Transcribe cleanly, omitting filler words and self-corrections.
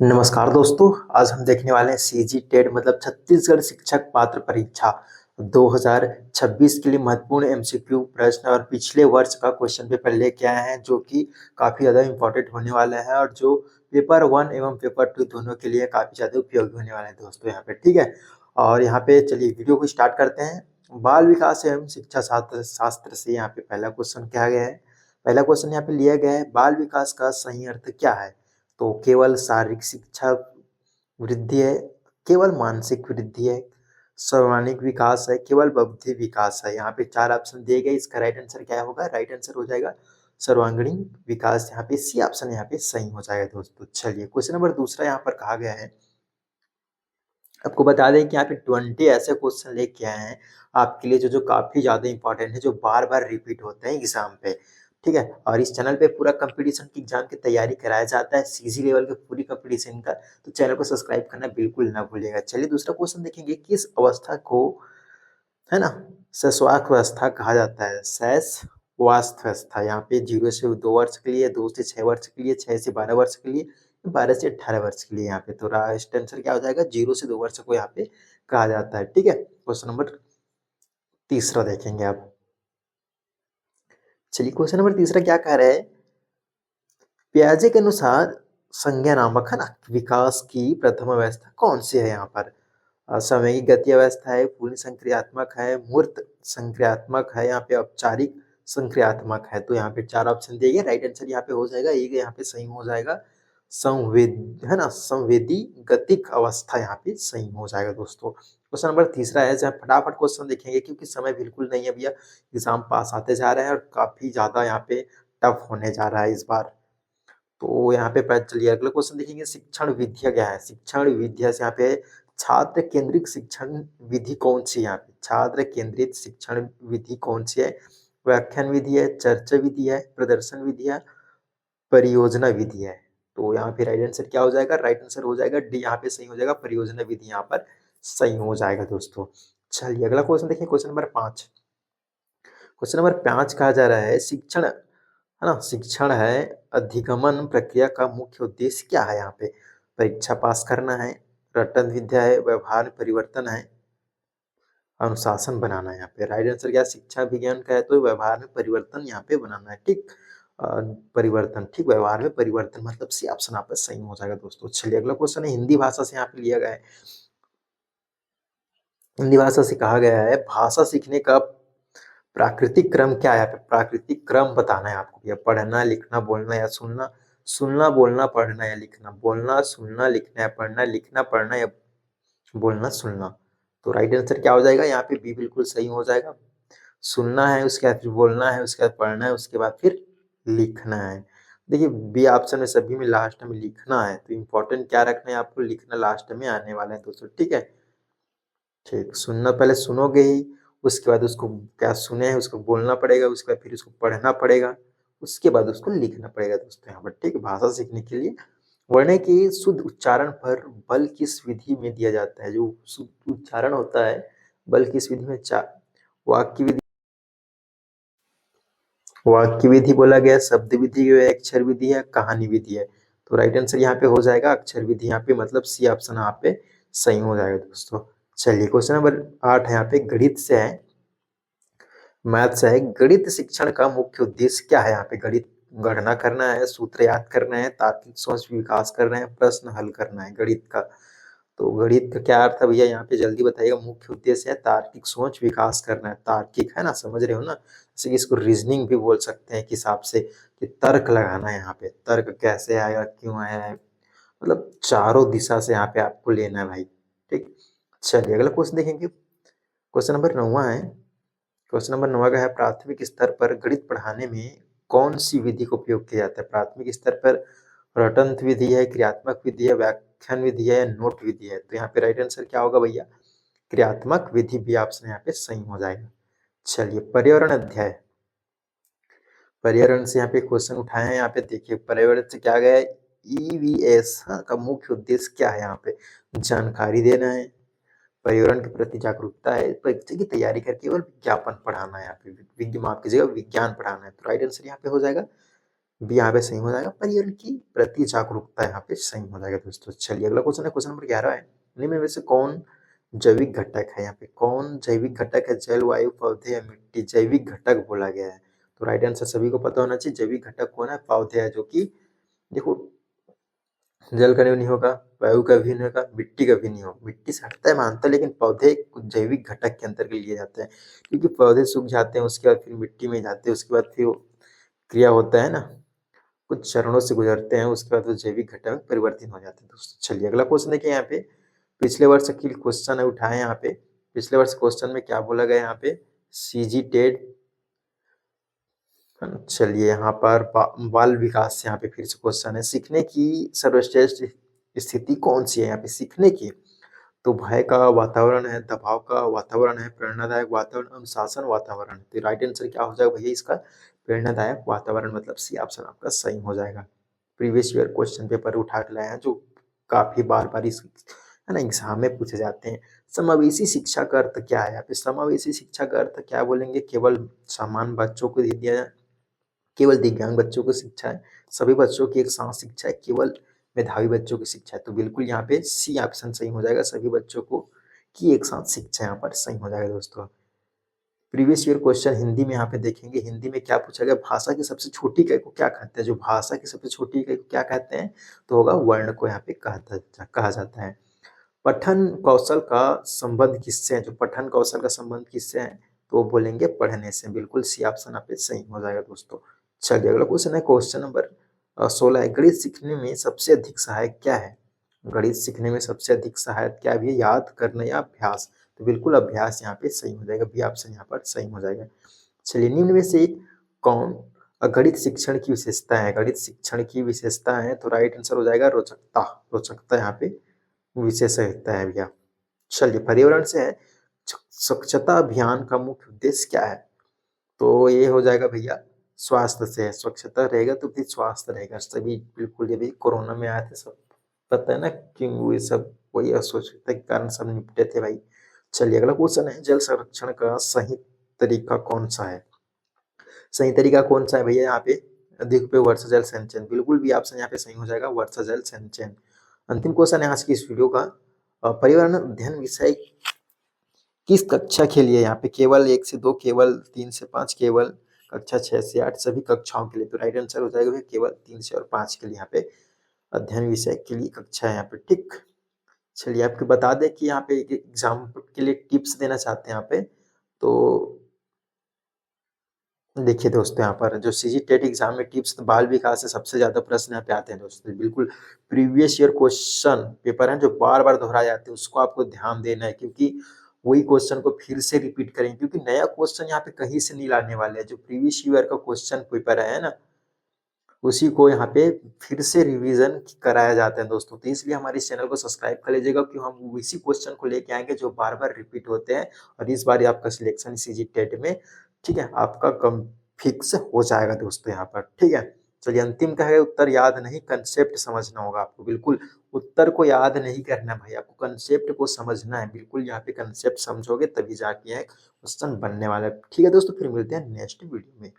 नमस्कार दोस्तों। आज हम देखने वाले हैं सीजी टेट मतलब छत्तीसगढ़ शिक्षक पात्र परीक्षा 2026 के लिए महत्वपूर्ण एमसीक्यू प्रश्न और पिछले वर्ष का क्वेश्चन पेपर लेके आए हैं जो कि काफ़ी ज़्यादा इम्पोर्टेंट होने वाला है और जो पेपर 1 एवं पेपर 2 दोनों के लिए काफ़ी ज़्यादा उपयोगी होने वाला है दोस्तों यहाँ पे। ठीक है, और यहाँ पे चलिए वीडियो को स्टार्ट करते हैं। बाल विकास एवं शिक्षा शास्त्र शास्त्र से यहाँ पे पहला क्वेश्चन क्या गया है। पहला क्वेश्चन यहाँ पे लिया गया है, बाल विकास का सही अर्थ क्या है। तो केवल शारीरिक शिक्षा वृद्धि है, केवल मानसिक वृद्धि है, सर्वांगीण विकास है, केवल बौद्धिक विकास है। यहाँ पे 4 ऑप्शन दिए गए, इसका राइट आंसर क्या होगा? राइट आंसर हो जाएगा सर्वांगीण विकास। यहाँ पे सी ऑप्शन यहाँ पे सही हो जाएगा दोस्तों। चलिए क्वेश्चन नंबर दूसरा यहाँ पर कहा गया है, आपको बता दें कि यहाँ पे 20 ऐसे क्वेश्चन लेके आए हैं आपके लिए जो काफी ज्यादा इंपॉर्टेंट है, जो बार बार रिपीट होते हैं एग्जाम पे। ठीक है, और इस चैनल पे पूरा कंपटीशन की एग्जाम की तैयारी कराया जाता है, सीजी लेवल के पूरी कंपटीशन का। तो चैनल को सब्सक्राइब करना बिल्कुल ना भूलिएगा। चलिए दूसरा क्वेश्चन देखेंगे, किस अवस्था को है ना शैशवाक अवस्था कहा जाता है। शैशवाक अवस्था यहाँ पे 0 से 2 वर्ष के लिए, 2 से 6 वर्ष के लिए, 6 से 12 वर्ष के लिए, 12 से 18 वर्ष के लिए। यहाँ पे तो राइट आंसर क्या हो जाएगा? 0 से 2 वर्ष को यहाँ पे कहा जाता है। ठीक है, क्वेश्चन नंबर तीसरा देखेंगे आप। चलिए क्वेश्चन नंबर तीसरा क्या कह रहे हैं, पियाजे के अनुसार संज्ञा नामक है ना विकास की प्रथम अवस्था कौन सी है। यहाँ पर सामयिक गति अवस्था है, पूर्ण संक्रियात्मक है, मूर्त संक्रियात्मक है, यहाँ पे औपचारिक संक्रियात्मक है। तो यहाँ पे 4 ऑप्शन दिए गए, राइट आंसर यहाँ पे हो जाएगा एक, यहाँ पे सही हो जाएगा संवेद है ना संवेदी गतिक अवस्था यहाँ पे सही हो जाएगा दोस्तों। क्वेश्चन नंबर तीसरा है, जहाँ फटाफट क्वेश्चन देखेंगे क्योंकि समय बिल्कुल नहीं है भैया, एग्जाम पास आते जा रहे हैं और काफी ज्यादा यहाँ पे टफ होने जा रहा है इस बार। तो यहाँ पे चलिए अगला क्वेश्चन देखेंगे, शिक्षण विधिया क्या है। शिक्षण विधिया से यहाँ पे छात्र केंद्रित शिक्षण विधि कौन सी है। यहाँ पे छात्र केंद्रित शिक्षण विधि कौन सी है? व्याख्यान विधि है, चर्चा विधि है, प्रदर्शन विधि है, परियोजना विधि है। तो यहाँ पे राइट आंसर क्या हो जाएगा? राइट आंसर हो जाएगा डी, यहाँ पे सही हो जाएगा परियोजना विधि यहाँ पर सही हो जाएगा दोस्तों। चलिए अगला क्वेश्चन देखिए, क्वेश्चन नंबर 5। क्वेश्चन नंबर 5 कहा जा रहा है, शिक्षण है ना, शिक्षण है अधिगमन प्रक्रिया का मुख्य उद्देश्य क्या है। यहाँ पे परीक्षा पास करना है, रटन विद्या है, व्यवहार परिवर्तन है, अनुशासन बनाना है। यहाँ पे राइट आंसर क्या? शिक्षा विज्ञान का है तो व्यवहार में परिवर्तन यहाँ पे बनाना है। ठीक, परिवर्तन, ठीक, व्यवहार में परिवर्तन मतलब सी ऑप्शन आप सही हो जाएगा दोस्तों। चलिए अगला क्वेश्चन है, हिंदी भाषा से यहाँ पे लिया गया है। हिंदी भाषा से कहा गया है, भाषा सीखने का प्राकृतिक क्रम क्या है। यहाँ पे प्राकृतिक क्रम बताना है आपको, या पढ़ना लिखना बोलना या सुनना, सुनना बोलना पढ़ना या लिखना, बोलना सुनना लिखना या पढ़ना, लिखना पढ़ना या बोलना सुनना। तो राइट आंसर क्या हो जाएगा? यहाँ पे बी बिल्कुल सही हो जाएगा। सुनना है, उसके बाद फिर बोलना है, उसके बाद पढ़ना है, उसके बाद फिर लिखना है। देखिए बी ऑप्शन में सभी में लास्ट में लिखना है, तो इम्पोर्टेंट क्या रखना है आपको? लिखना लास्ट में आने वाला है दोस्तों। ठीक है, ठीक, सुनना पहले सुनोगे ही, उसके बाद उसको क्या सुने हैं उसको बोलना पड़ेगा, उसके बाद फिर उसको पढ़ना पड़ेगा, उसके बाद उसको लिखना पड़ेगा दोस्तों यहाँ पर। ठीक, भाषा सीखने के लिए वर्ण के शुद्ध उच्चारण पर बल किस विधि में दिया जाता है। जो शुद्ध उच्चारण होता है बल किस विधि में? वाक्य विधि, वाक्य विधि बोला गया, शब्द विधि है, अक्षर विधि है, कहानी विधि है। तो राइट आंसर यहाँ पे हो जाएगा अक्षर विधि, यहाँ पे मतलब सी ऑप्शन यहाँ पे सही हो जाएगा दोस्तों। चलिए क्वेश्चन नंबर 8 है, यहाँ पे गणित से है, मैथ से है। गणित शिक्षण का मुख्य उद्देश्य क्या है। यहाँ पे गणित गणना करना है, सूत्र याद करना है, तार्किक सोच विकास करना है, प्रश्न हल करना है गणित का। तो गणित का क्या अर्थ है भैया? यहाँ पे जल्दी बताइएगा। मुख्य उद्देश्य है तार्किक सोच विकास करना है, तार्किक है ना, समझ रहे हो ना, जैसे कि इसको रीजनिंग भी बोल सकते हैं, किस हिसाब से कि तर्क लगाना है। यहाँ पे तर्क कैसे आया, क्यों आया है, मतलब चारों दिशा से यहाँ पे आपको लेना है भाई। ठीक, चलिए अगला क्वेश्चन देखेंगे, क्वेश्चन नंबर 9 है। क्वेश्चन नंबर 9 का है, प्राथमिक स्तर पर गणित पढ़ाने में कौन सी विधि का उपयोग किया जाता है। प्राथमिक स्तर पर रटंत विधि है, क्रियात्मक विधि है, व्याख्यान विधि है, नोट विधि है। तो यहाँ पे राइट आंसर क्या होगा भैया? क्रियात्मक विधि भी ऑप्शन यहाँ पे सही हो जाएगा। चलिए पर्यावरण अध्याय, पर्यावरण से यहाँ पे क्वेश्चन उठाए हैं। यहाँ पे देखिए पर्यावरण से क्या गया है, ईवीएस का मुख्य उद्देश्य क्या है। यहाँ पे जानकारी देना है, पर्यावरण के प्रति जागरूकता है, परीक्षा की तैयारी करके केवल विज्ञापन पढ़ाना है। यहाँ पे माफ कीजिएगा विज्ञान पढ़ाना है। तो राइट आंसर यहाँ पे हो जाएगा बी यहाँ पे सही हो जाएगा। पर्यावरण की प्रति जागरूकता यहाँ पे सही हो जाएगा दोस्तों। चलिए अगला क्वेश्चन है, क्वेश्चन नंबर 11 है, निम्न में से कौन जैविक घटक है? यहाँ पे कौन जैविक घटक है? जल, वायु, पौधे या मिट्टी? जैविक घटक बोला गया है, तो राइट आंसर सभी को पता होना चाहिए। जैविक घटक कौन है? पौधे है, जो कि देखो जल का नहीं होगा, वायु का भी नहीं होगा, मिट्टी का भी नहीं होगा। मिट्टी से हटता है मानता है, लेकिन पौधे कुछ जैविक घटक के अंदर लिए जाते हैं, क्योंकि पौधे सूख जाते हैं, उसके बाद फिर मिट्टी में जाते हैं, उसके बाद फिर वो क्रिया होता है ना, कुछ चरणों से गुजरते हैं, उसके बाद वो जैविक घटक में परिवर्तित हो जाते हैं दोस्तों। चलिए अगला क्वेश्चन देखिए, यहाँ पे पिछले वर्ष की क्वेश्चन है उठाए यहाँ पे। पिछले वर्ष क्वेश्चन में क्या बोला गया यहाँ पे? CG TET. चलिए यहाँ पर बाल विकास से यहाँ पे फिर से क्वेश्चन है, सीखने की सर्वश्रेष्ठ स्थिति कौन सी है? यहाँ पे सीखने की तो भय का वातावरण है, दबाव का वातावरण है, प्रेरणादायक वातावरण, अनुशासन वातावरण। तो राइट आंसर क्या हो जाएगा भैया इसका? प्रेरणादायक वातावरण, मतलब सी ऑप्शन आपका सही हो जाएगा। प्रीवियस ईयर क्वेश्चन पेपर उठा के लाए हैं, जो काफी बार बार इस है ना एग्जाम में पूछे जाते हैं। समावेशी शिक्षा का अर्थ क्या है? यहाँ पे समावेशी शिक्षा का अर्थ क्या बोलेंगे? केवल समान बच्चों को दिया जाए, केवल दिव्यांग बच्चों को शिक्षा है, सभी बच्चों की एक साथ शिक्षा है, केवल मेधावी बच्चों की शिक्षा है। तो बिल्कुल यहाँ पे सी ऑप्शन सही हो जाएगा, सभी बच्चों को की एक साथ शिक्षा यहाँ पर सही हो जाएगा दोस्तों। प्रीवियस ईयर क्वेश्चन हिंदी में यहाँ पे देखेंगे, हिंदी में क्या पूछा गया? भाषा की सबसे छोटी इकाई को क्या कहते हैं? जो भाषा की सबसे छोटी इकाई को क्या कहते हैं? तो होगा वर्ण को यहाँ पे कहा जाता है। पठन कौशल का संबंध किससे है? जो पठन कौशल का संबंध किससे है? तो वो बोलेंगे पढ़ने से। बिल्कुल सी ऑप्शन यहाँ पे सही हो जाएगा दोस्तों। चलिए अगला क्वेश्चन है, क्वेश्चन नंबर 16 है, गणित सीखने में सबसे अधिक सहायक क्या है? गणित सीखने में सबसे अधिक सहायक क्या भी है? याद करना या अभ्यास? तो बिल्कुल अभ्यास यहाँ पे सही हो जाएगा, बी ऑप्शन यहाँ पर सही हो जाएगा। चलिए निम्न में से कौन गणित शिक्षण की विशेषता है? गणित शिक्षण की विशेषता है, तो राइट आंसर हो जाएगा रोचकता। रोचकता यहाँ पे विशेषता है भैया। चलिए पर्यावरण से है, स्वच्छता अभियान का मुख्य उद्देश्य क्या है? तो ये हो जाएगा भैया स्वास्थ्य से है। स्वच्छता रहेगा तो फिर स्वास्थ्य रहेगा। सभी बिल्कुल, ये भी कोरोना में आए थे सब, पता है ना क्यों ये सब, वही अस्वच्छता के कारण सब निपटे थे भाई। चलिए अगला क्वेश्चन है, जल संरक्षण का सही तरीका कौन सा है? सही तरीका कौन सा है भैया? यहाँ पे अधिक उपयोग वर्षा जल संचयन, बिल्कुल भी ऑप्शन यहाँ पे सही हो जाएगा, वर्षा जल संचयन। अंतिम क्वेश्चन है आज की इस वीडियो का, पर्यावरण अध्ययन विषय किस कक्षा के लिए? यहाँ पे केवल 1 से 2, केवल 3 से 5, केवल कक्षा 6 से 8, सभी कक्षाओं के लिए। तो राइट आंसर हो जाएगा भैया केवल 3 से और 5 के लिए यहाँ पे अध्ययन विषय के लिए कक्षा है यहाँ पे, ठीक। चलिए आपको बता दें कि यहाँ पे एग्जाम के लिए टिप्स देना चाहते हैं यहाँ पे। तो देखिए दोस्तों, यहाँ पर जो सीजी टेट एग्जाम में टिप्स बाल विकास से सबसे ज्यादा प्रश्न यहाँ पे आते हैं दोस्तों। बिल्कुल प्रीवियस ईयर क्वेश्चन पेपर है जो बार बार दोहराए जाते हैं, उसको आपको ध्यान देना है, क्योंकि वही क्वेश्चन को फिर से रिपीट करेंगे, क्योंकि नया क्वेश्चन यहाँ पे कहीं से नहीं लाने वाले हैं। जो प्रीवियस ईयर का क्वेश्चन पेपर है ना, उसी को यहाँ पे फिर से रिवीजन कराया जाता है दोस्तों। तो इसलिए हमारे इस चैनल को सब्सक्राइब कर लीजिएगा, क्योंकि हम इसी क्वेश्चन को लेके आएंगे जो बार बार रिपीट होते हैं, और इस बार आपका सिलेक्शन सीजी टेट में, ठीक है, आपका कम फिक्स हो जाएगा दोस्तों यहाँ पर, ठीक है। चलिए अंतिम का है, उत्तर याद नहीं कंसेप्ट समझना होगा आपको। बिल्कुल उत्तर को याद नहीं करना भाई, आपको कंसेप्ट को समझना है। बिल्कुल यहाँ पे कंसेप्ट समझोगे तभी जाके क्वेश्चन बनने वाला है, ठीक है दोस्तों। फिर मिलते हैं नेक्स्ट वीडियो में।